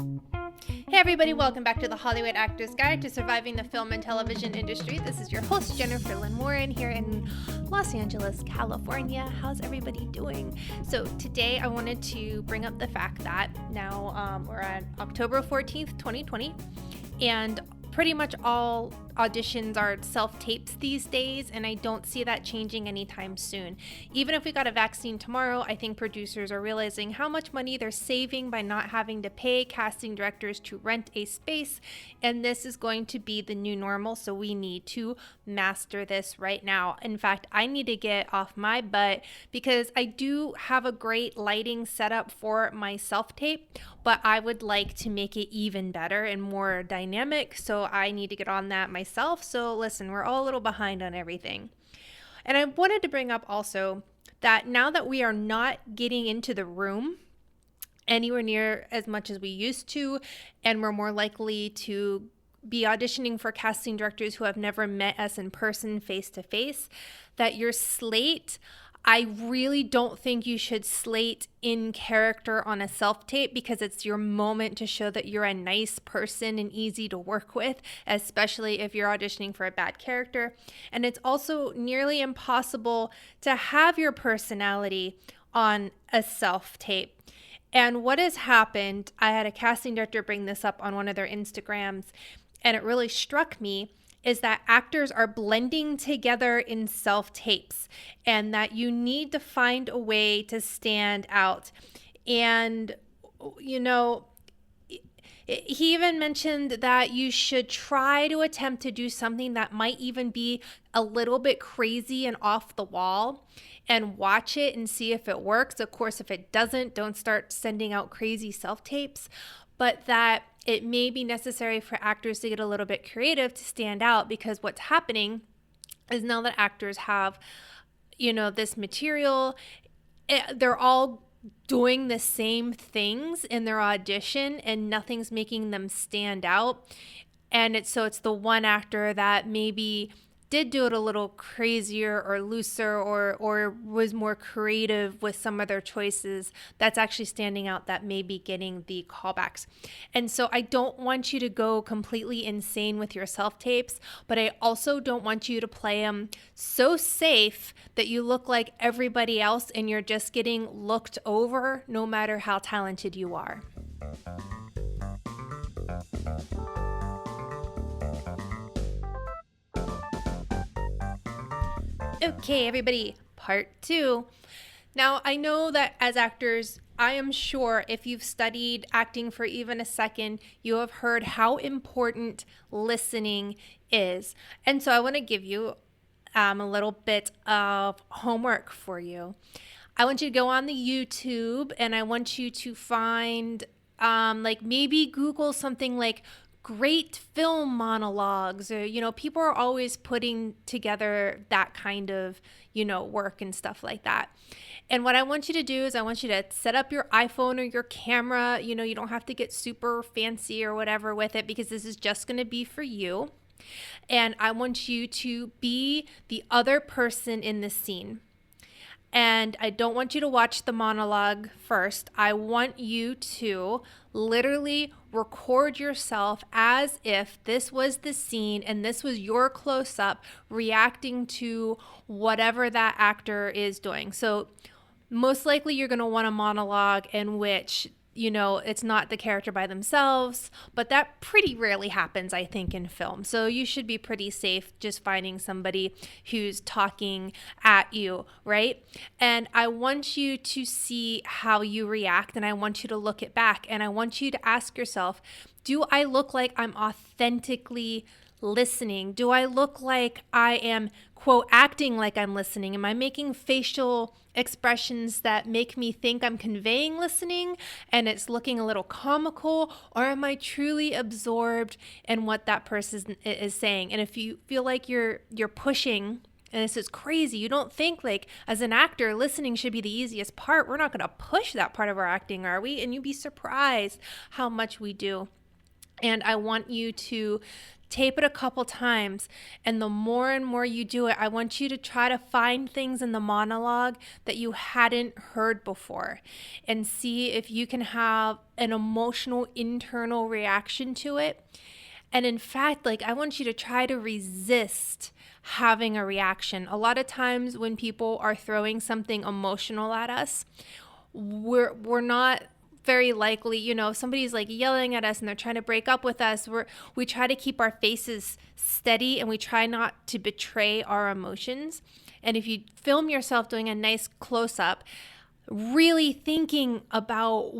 Hey everybody, welcome back to the Hollywood Actors Guide to Surviving the Film and Television Industry. This is your host, Jennifer Lynn Warren, here in Los Angeles, California. How's everybody doing? So today I wanted to bring up the fact that now we're at October 14th, 2020, and pretty much all auditions are self-tapes these days, and I don't see that changing anytime soon. Even if we got a vaccine tomorrow, I think producers are realizing how much money they're saving by not having to pay casting directors to rent a space, and this is going to be the new normal, so we need to master this right now. In fact, I need to get off my butt because I do have a great lighting setup for my self-tape, but I would like to make it even better and more dynamic, so I need to get on that myself. So listen, we're all a little behind on everything. And I wanted to bring up also that now that we are not getting into the room anywhere near as much as we used to, and we're more likely to be auditioning for casting directors who have never met us in person face to face, that your slate, I really don't think you should slate in character on a self-tape because it's your moment to show that you're a nice person and easy to work with, especially if you're auditioning for a bad character. And it's also nearly impossible to have your personality on a self-tape. And what has happened, I had a casting director bring this up on one of their Instagrams, and it really struck me, is that actors are blending together in self-tapes and that you need to find a way to stand out. And, you know, he even mentioned that you should try to attempt to do something that might even be a little bit crazy and off the wall and watch it and see if it works. Of course, if it doesn't, don't start sending out crazy self-tapes, but that it may be necessary for actors to get a little bit creative to stand out, because what's happening is now that actors have, this material, they're all doing the same things in their audition and nothing's making them stand out. And it's the one actor that maybe did do it a little crazier or looser or was more creative with some of their choices that's actually standing out, that may be getting the callbacks. And so I don't want you to go completely insane with your self-tapes, but I also don't want you to play them so safe that you look like everybody else and you're just getting looked over no matter how talented you are. Okay, everybody, part 2. Now, I know that as actors, I am sure if you've studied acting for even a second, you have heard how important listening is. And so I want to give you a little bit of homework for you. I want you to go on the YouTube and I want you to find, maybe Google something like great film monologues, or people are always putting together that kind of work and stuff like that. And what I want you to do is I want you to set up your iPhone or your camera. You don't have to get super fancy or whatever with it, because this is just going to be for you. And I want you to be the other person in the scene. And I don't want you to watch the monologue first. I want you to literally record yourself as if this was the scene and this was your close-up reacting to whatever that actor is doing. So most likely you're going to want a monologue in which it's not the character by themselves, but that pretty rarely happens, I think, in film. So you should be pretty safe just finding somebody who's talking at you, right? And I want you to see how you react, and I want you to look it back, and I want you to ask yourself, do I look like I'm authentically listening? Do I look like I am, quote, acting like I'm listening? Am I making facial expressions that make me think I'm conveying listening and it's looking a little comical? Or am I truly absorbed in what that person is saying? And if you feel like you're pushing, and this is crazy, you don't think like as an actor listening should be the easiest part, we're not going to push that part of our acting, are we? And you'd be surprised how much we do. And I want you to tape it a couple times. And the more and more you do it, I want you to try to find things in the monologue that you hadn't heard before and see if you can have an emotional internal reaction to it. And in fact, like, I want you to try to resist having a reaction. A lot of times when people are throwing something emotional at us, we're not very likely, if somebody's like yelling at us and they're trying to break up with us, we try to keep our faces steady and we try not to betray our emotions. And if you film yourself doing a nice close-up, really thinking about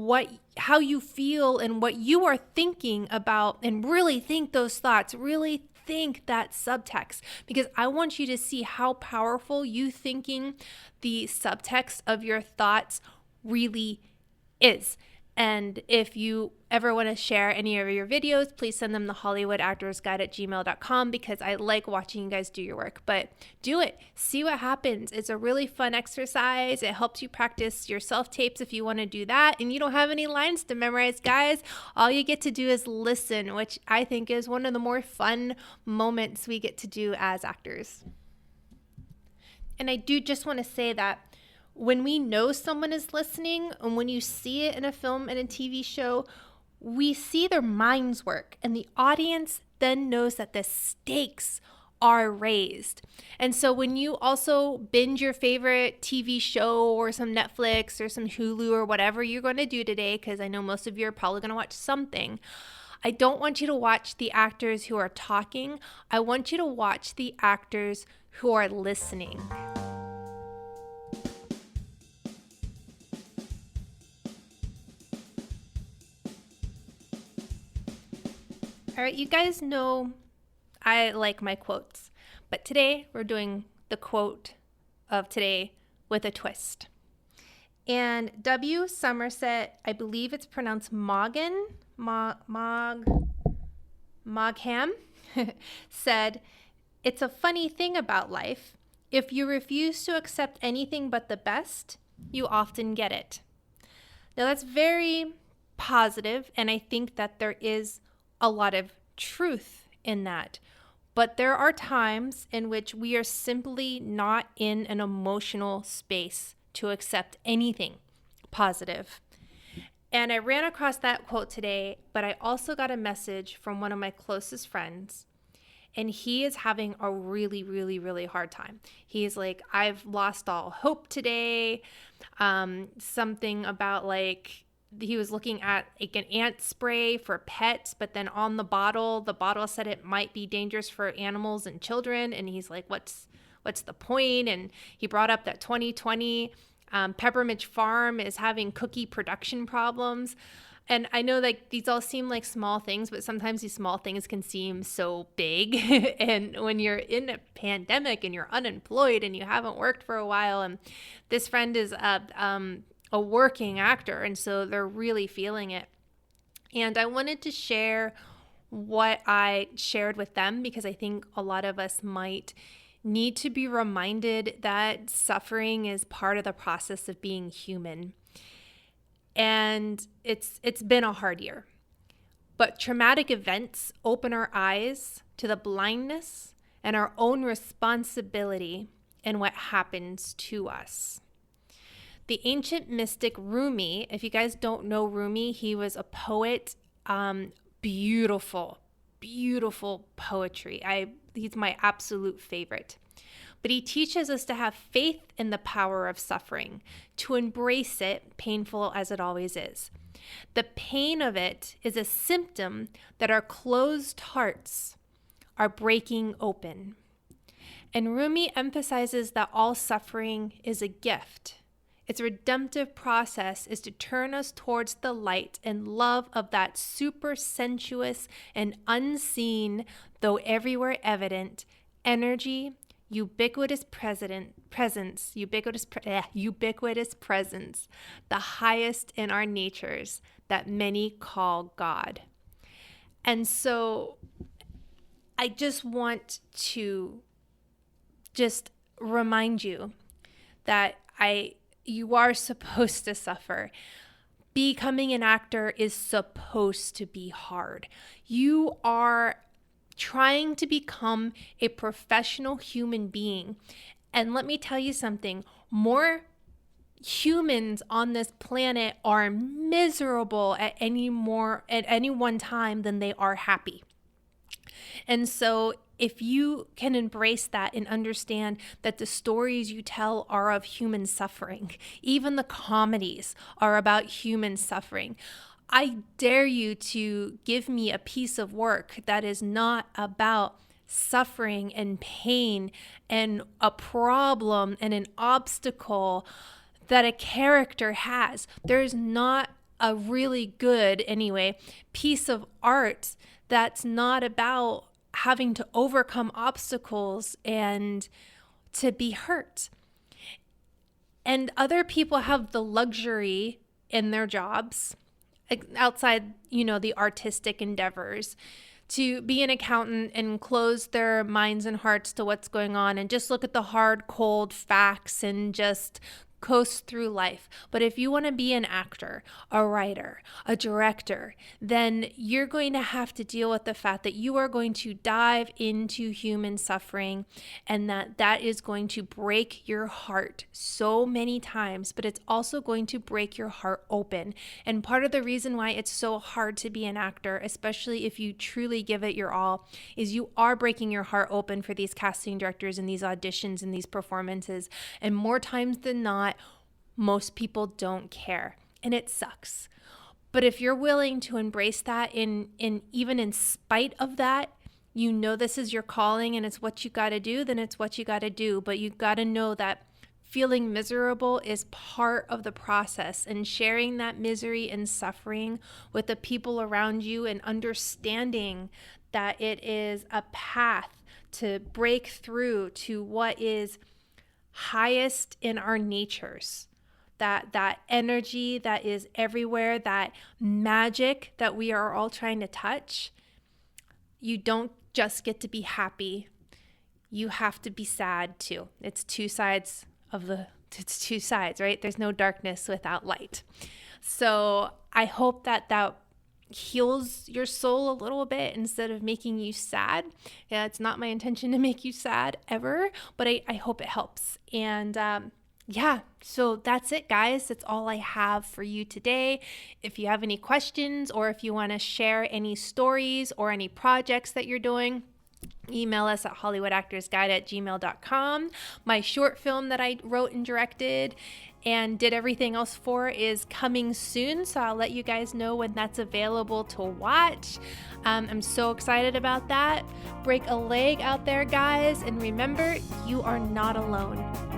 how you feel and what you are thinking about, and really think those thoughts, really think that subtext, because I want you to see how powerful you thinking the subtext of your thoughts really is. And if you ever want to share any of your videos, please send them to hollywoodactorsguide@gmail.com, because I like watching you guys do your work. But do it. See what happens. It's a really fun exercise. It helps you practice your self-tapes if you want to do that. And you don't have any lines to memorize, guys. All you get to do is listen, which I think is one of the more fun moments we get to do as actors. And I do just want to say that when we know someone is listening, and when you see it in a film and a TV show, we see their minds work, and the audience then knows that the stakes are raised. And so when you also binge your favorite TV show or some Netflix or some Hulu or whatever you're going to do today, because I know most of you are probably going to watch something, I don't want you to watch the actors who are talking. I want you to watch the actors who are listening. All right, you guys know I like my quotes, but today we're doing the quote of today with a twist. And W. Somerset, I believe it's pronounced Mogham, said, "It's a funny thing about life. If you refuse to accept anything but the best, you often get it." Now that's very positive, and I think that there is a lot of truth in that. But there are times in which we are simply not in an emotional space to accept anything positive. And I ran across that quote today, but I also got a message from one of my closest friends, and he is having a really, really, really hard time. He's like, "I've lost all hope today." Something about like, he was looking at like an ant spray for pets, but then on the bottle said it might be dangerous for animals and children. And he's like, what's the point? And he brought up that 2020 Peppermint Farm is having cookie production problems. And I know like these all seem like small things, but sometimes these small things can seem so big. And when you're in a pandemic and you're unemployed and you haven't worked for a while, and this friend is a working actor, and so they're really feeling it. And I wanted to share what I shared with them, because I think a lot of us might need to be reminded that suffering is part of the process of being human. And it's been a hard year. But traumatic events open our eyes to the blindness and our own responsibility in what happens to us. The ancient mystic Rumi, if you guys don't know Rumi, he was a poet, beautiful, beautiful poetry. He's my absolute favorite. But he teaches us to have faith in the power of suffering, to embrace it, painful as it always is. The pain of it is a symptom that our closed hearts are breaking open. And Rumi emphasizes that all suffering is a gift. Its redemptive process is to turn us towards the light and love of that super sensuous and unseen, though everywhere evident, energy, ubiquitous presence, the highest in our natures that many call God. And so I just want to just remind you that you are supposed to suffer, becoming an actor is supposed to be hard. You are trying to become a professional human being. And let me tell you something, more humans on this planet are miserable at any one time than they are happy. And so if you can embrace that and understand that the stories you tell are of human suffering, even the comedies are about human suffering, I dare you to give me a piece of work that is not about suffering and pain and a problem and an obstacle that a character has. There's not a really good, anyway, piece of art that's not about having to overcome obstacles and to be hurt. And other people have the luxury in their jobs, outside, the artistic endeavors, to be an accountant and close their minds and hearts to what's going on and just look at the hard, cold facts and just coast through life. But if you want to be an actor, a writer, a director, then you're going to have to deal with the fact that you are going to dive into human suffering, and that is going to break your heart so many times, but it's also going to break your heart open. And part of the reason why it's so hard to be an actor, especially if you truly give it your all, is you are breaking your heart open for these casting directors and these auditions and these performances. And more times than not, most people don't care, and it sucks. But if you're willing to embrace that, in even in spite of that, this is your calling and it's what you got to do, then it's what you got to do. But you got to know that feeling miserable is part of the process, and sharing that misery and suffering with the people around you and understanding that it is a path to break through to what is highest in our natures. That energy that is everywhere, that magic that we are all trying to touch. You don't just get to be happy. You have to be sad too. It's two sides, right? There's no darkness without light. So I hope that heals your soul a little bit instead of making you sad. Yeah, it's not my intention to make you sad ever, but I hope it helps. And so that's it, guys. That's all I have for you today. If you have any questions, or if you want to share any stories or any projects that you're doing, email us at hollywoodactorsguide@gmail.com. My short film that I wrote and directed and did everything else for is coming soon, so I'll let you guys know when that's available to watch. I'm so excited about that. Break a leg out there, guys, and remember, you are not alone.